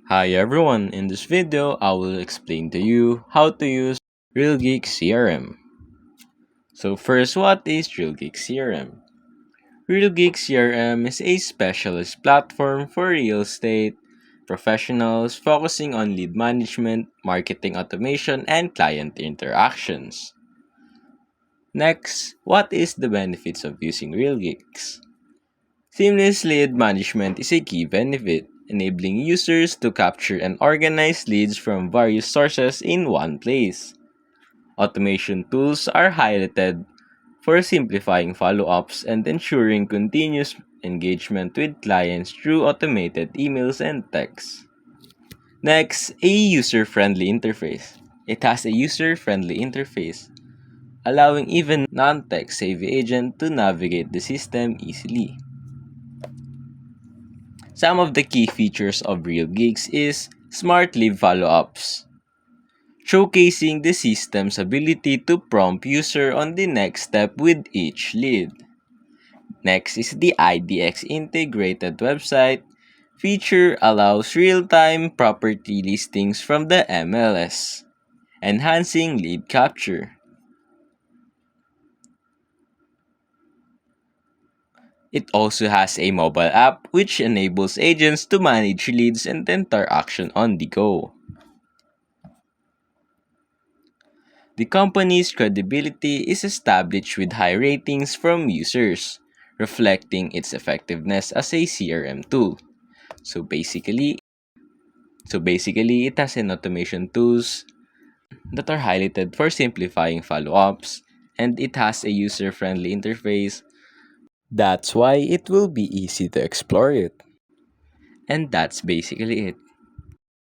Hi everyone, in this video I will explain to you how to use Real Geeks CRM. So first, what is Real Geeks CRM? Real Geeks CRM is a specialist platform for real estate professionals focusing on lead management, marketing automation, and client interactions. Next, what is the benefits of using Real Geeks? Seamless lead management is a key benefit, enabling users to capture and organize leads from various sources in one place. Automation tools are highlighted for simplifying follow-ups and ensuring continuous engagement with clients through automated emails and texts. Next, a user-friendly interface. It has a user-friendly interface, allowing even non-tech-savvy agent to navigate the system easily. Some of the key features of Real Geeks is smart lead follow-ups, showcasing the system's ability to prompt user on the next step with each lead. Next is the IDX integrated website feature allows real-time property listings from the MLS, enhancing lead capture. It also has a mobile app which enables agents to manage leads and interaction on the go. The company's credibility is established with high ratings from users, reflecting its effectiveness as a CRM tool. So basically, it has an automation tools that are highlighted for simplifying follow-ups, and it has a user-friendly interface. That's why it will be easy to explore it. And that's basically it.